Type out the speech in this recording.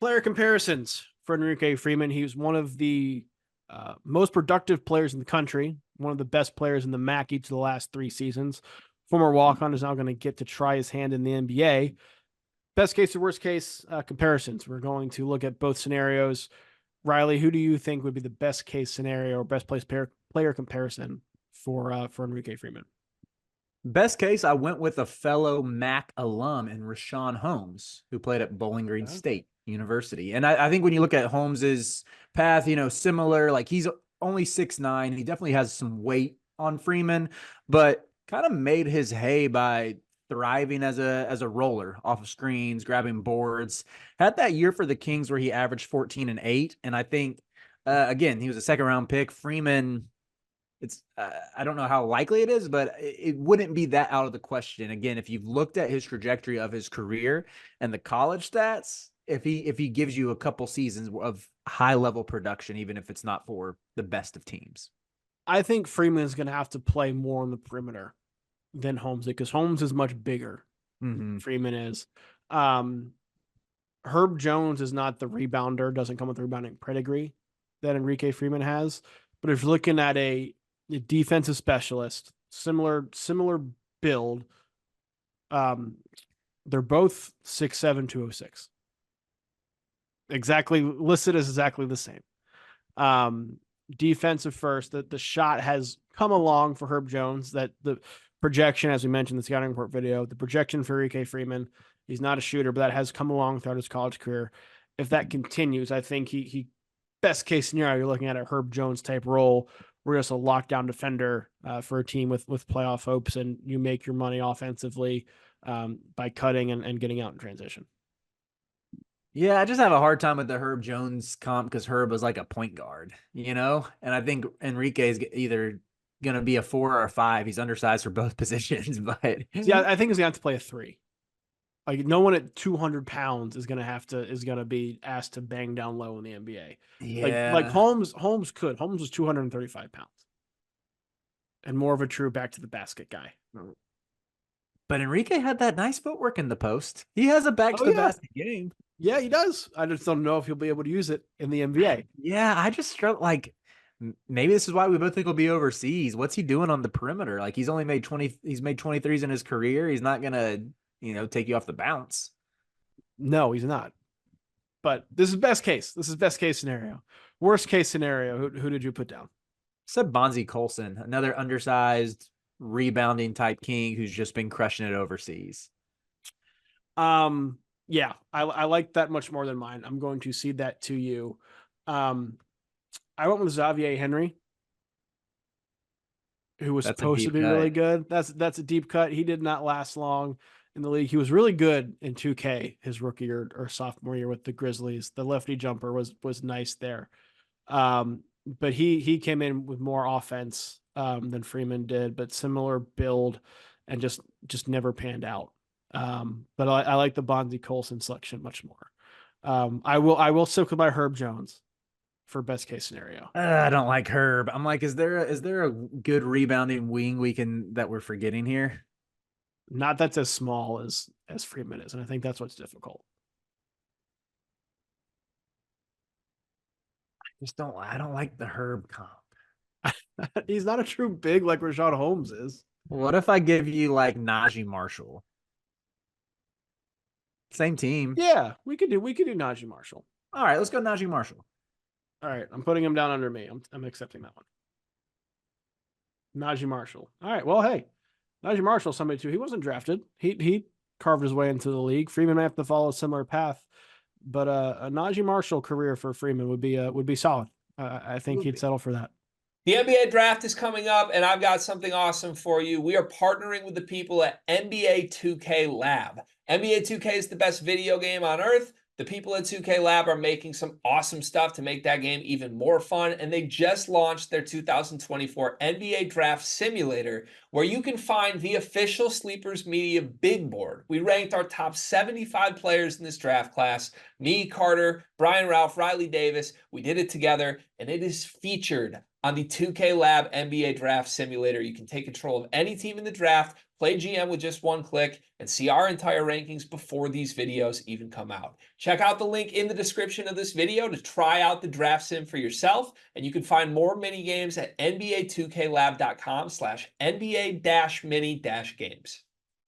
Player comparisons for Enrique Freeman. He was one of the most productive players in the country, one of the best players in the MAC each of the last 3 seasons. Former walk-on is now going to get to try his hand in the NBA. Best case to worst case comparisons. We're going to look at both scenarios. Riley, who do you think would be the best case scenario or best place player comparison for Enrique Freeman? Best case, I went with a fellow MAC alum in Rashawn Holmes, who played at Bowling Green Yeah. State University. And I think when you look at Holmes's path, similar, like he's only 6'9". He definitely has some weight on Freeman, but kind of made his hay by thriving as a roller off of screens, grabbing boards. Had that year for the Kings where he averaged 14 and 8. And I think, again, he was a second round pick. Freeman, it's I don't know how likely it is, but it wouldn't be that out of the question. Again, if you've looked at his trajectory of his career and the college stats, if he gives you a couple seasons of high level production, even if it's not for the best of teams. I think Freeman is going to have to play more on the perimeter than Holmes because Holmes is much bigger. Mm-hmm. Freeman is. Um, Herb Jones is not the rebounder, doesn't come with the rebounding pedigree that Enrique Freeman has. But if you're looking at a defensive specialist, similar build, um, they're both 6'7", 206. Exactly listed as exactly the same. Defensive first, the shot has come along for Herb Jones. That the projection, as we mentioned, the scouting report video, the projection for Enrique Freeman, he's not a shooter, but that has come along throughout his college career. If that continues, I think he best case scenario, you're looking at a Herb Jones type role. We're just a lockdown defender for a team with playoff hopes, and you make your money offensively by cutting and getting out in transition. Yeah, I just have a hard time with the Herb Jones comp because Herb was like a point guard, and I think Enrique is either going to be a 4 or a 5. He's undersized for both positions, but Yeah, I think he's gonna have to play a 3. Like no one at 200 pounds is gonna be asked to bang down low in the NBA. Like yeah. Holmes could. Holmes was 235 pounds and more of a true back to the basket guy. But Enrique had that nice footwork in the post. He has a back to Oh the yeah, basket game. yeah he does. I just don't know if he'll be able to use it in the NBA. Yeah, I just struggle. Like, maybe this is why we both think he'll be overseas. What's he doing on the perimeter? Like, he's only made 20. He's made 23s in his career. He's not gonna, take you off the bounce. No, he's not. But this is best case. This is best case scenario. Worst case scenario. Who did you put down? Said Bonzi Colson, another undersized rebounding type king who's just been crushing it overseas. Yeah, I like that much more than mine. I'm going to cede that to you. Um, I went with Xavier Henry, who was That's a supposed to deep be really cut. good. That's a deep cut. He did not last long in the league. He was really good in 2K his rookie or sophomore year with the Grizzlies. The lefty jumper was nice there. But he came in with more offense than Freeman did, but similar build and just never panned out. But I like the Bonzi Colson selection much more. I will stick with my Herb Jones for best case scenario. I don't like Herb. I'm like, is there a good rebounding wing that we're forgetting here? Not that's as small as Freeman is, and I think that's what's difficult. I don't like the Herb comp. He's not a true big like Rashad Holmes is. What if I give you like Najee Marshall? Same team. Yeah, we could do Najee Marshall. All right, let's go Najee Marshall. All right, I'm putting him down under me. I'm accepting that one. Najee Marshall. All right, well, hey, Najee Marshall, somebody too. He wasn't drafted. He carved his way into the league. Freeman may have to follow a similar path, but a Najee Marshall career for Freeman would be solid. I think he'd settle for that. The NBA draft is coming up, and I've got something awesome for you. We are partnering with the people at NBA 2K Lab. NBA 2K is the best video game on earth. The people at 2K Lab are making some awesome stuff to make that game even more fun, and they just launched their 2024 NBA Draft Simulator, where you can find the official Sleepers Media big board. We ranked our top 75 players in this draft class. Me, Carter, Brian Ralph, Riley Davis. We did it together, and it is featured on the 2K Lab NBA Draft Simulator. You can take control of any team in the draft, play GM with just one click, and see our entire rankings before these videos even come out. Check out the link in the description of this video to try out the draft sim for yourself, and you can find more mini games at NBA2KLab.com/NBA-mini-games.